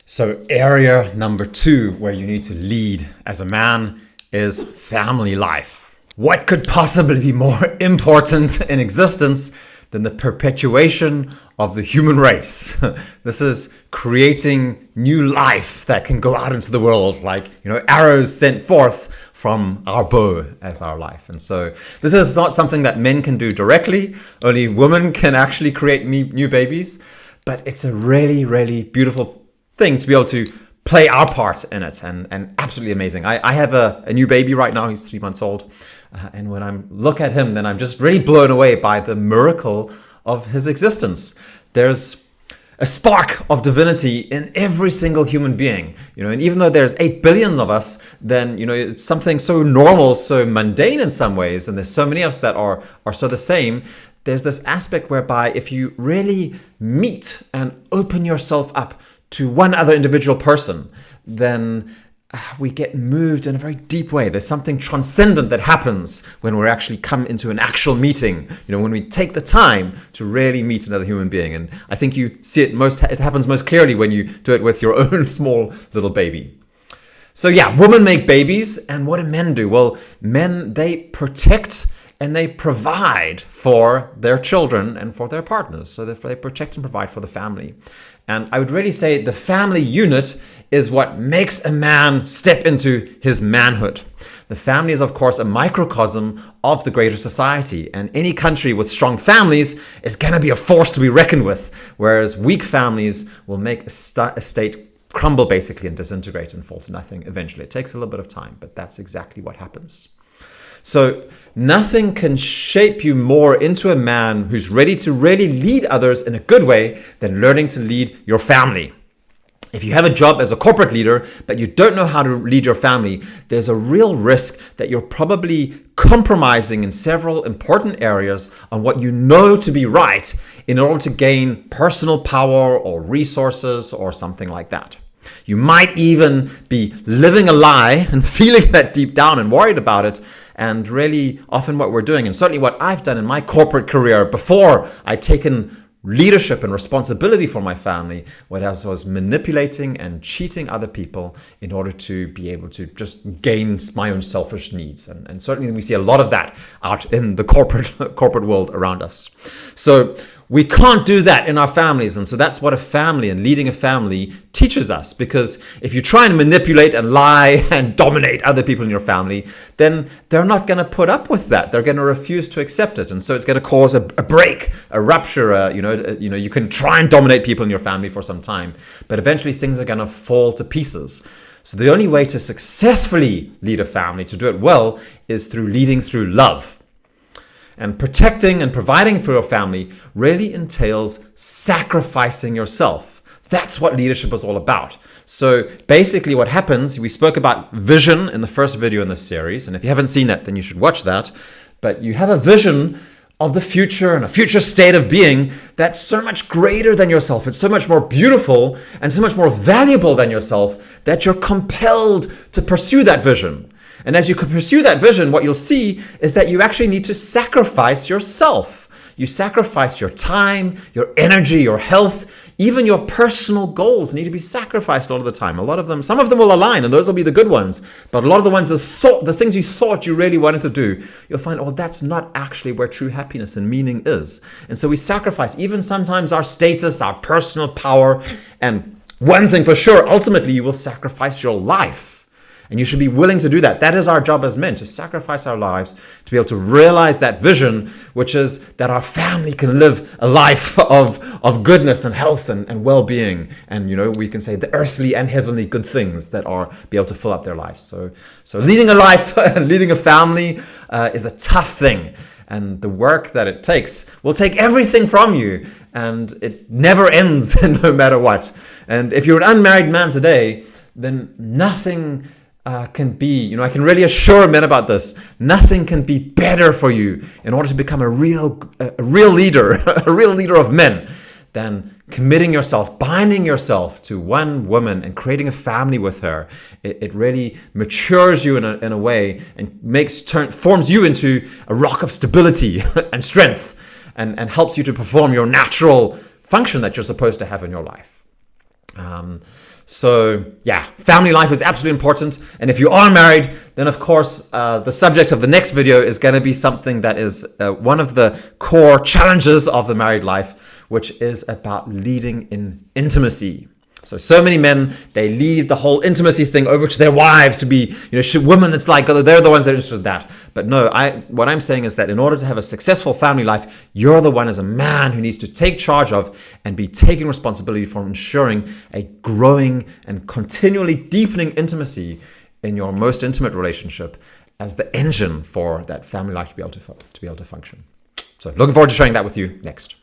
So area number 2 where you need to lead as a man is family life. What could possibly be more important in existence than the perpetuation of the human race? This is creating new life that can go out into the world like, arrows sent forth from our bow as our life. And so this is not something that men can do directly. Only women can actually create new babies. But it's a really, really beautiful thing to be able to play our part in it, and absolutely amazing. I have a new baby right now. He's 3 months old. And when I look at him, then I'm just really blown away by the miracle of his existence. There's a spark of divinity in every single human being, and even though there's 8 billion of us, then, it's something so normal, so mundane in some ways. And there's so many of us that are so the same. There's this aspect whereby if you really meet and open yourself up to one other individual person, then we get moved in a very deep way. There's something transcendent that happens when we actually come into an actual meeting, when we take the time to really meet another human being. And I think you see it happens most clearly when you do it with your own small little baby. So yeah, women make babies, and what do men do? Well, men, they protect and they provide for their children and for their partners. So they protect and provide for the family. And I would really say the family unit is what makes a man step into his manhood. The family is, of course, a microcosm of the greater society. And any country with strong families is going to be a force to be reckoned with, whereas weak families will make a state crumble basically and disintegrate and fall to nothing eventually. It takes a little bit of time, but that's exactly what happens. So nothing can shape you more into a man who's ready to really lead others in a good way than learning to lead your family. If you have a job as a corporate leader, but you don't know how to lead your family, there's a real risk that you're probably compromising in several important areas on what you know to be right in order to gain personal power or resources or something like that. You might even be living a lie and feeling that deep down and worried about it. And really often what we're doing, and certainly what I've done in my corporate career before I'd taken leadership and responsibility for my family, what I was manipulating and cheating other people in order to be able to just gain my own selfish needs. And certainly we see a lot of that out in the corporate world around us. So we can't do that in our families. And so that's what a family and leading a family teaches us, because if you try and manipulate and lie and dominate other people in your family, then they're not going to put up with that. They're going to refuse to accept it. And so it's going to cause a break, a rupture. You can try and dominate people in your family for some time, but eventually things are going to fall to pieces. So the only way to successfully lead a family, to do it well, is through leading through love. And protecting and providing for your family really entails sacrificing yourself. That's what leadership is all about. So basically what happens, we spoke about vision in the first video in this series. And if you haven't seen that, then you should watch that. But you have a vision of the future and a future state of being that's so much greater than yourself. It's so much more beautiful and so much more valuable than yourself that you're compelled to pursue that vision. And as you pursue that vision, what you'll see is that you actually need to sacrifice yourself. You sacrifice your time, your energy, your health, even your personal goals need to be sacrificed a lot of the time. Some of them will align, and those will be the good ones. But a lot of the ones, the things you thought you really wanted to do, you'll find, that's not actually where true happiness and meaning is. And so we sacrifice even sometimes our status, our personal power. And one thing for sure, ultimately, you will sacrifice your life. And you should be willing to do that. That is our job as men, to sacrifice our lives, to be able to realize that vision, which is that our family can live a life of goodness and health and well-being. And, we can say the earthly and heavenly good things that are be able to fill up their lives. So leading a life and leading a family is a tough thing. And the work that it takes will take everything from you. And it never ends no matter what. And if you're an unmarried man today, then nothing can be, I can really assure men about this. Nothing can be better for you in order to become a real leader, a real leader of men, than committing yourself, binding yourself to one woman and creating a family with her. It really matures you in a way and forms you into a rock of stability and strength, and helps you to perform your natural function that you're supposed to have in your life. So yeah, family life is absolutely important. And if you are married, then of course, the subject of the next video is going to be something that is one of the core challenges of the married life, which is about leading in intimacy. So many men, they leave the whole intimacy thing over to their wives to be, women, it's like, they're the ones that are interested in that. But no, what I'm saying is that in order to have a successful family life, you're the one as a man who needs to take charge of and be taking responsibility for ensuring a growing and continually deepening intimacy in your most intimate relationship as the engine for that family life to be able to function. So looking forward to sharing that with you next.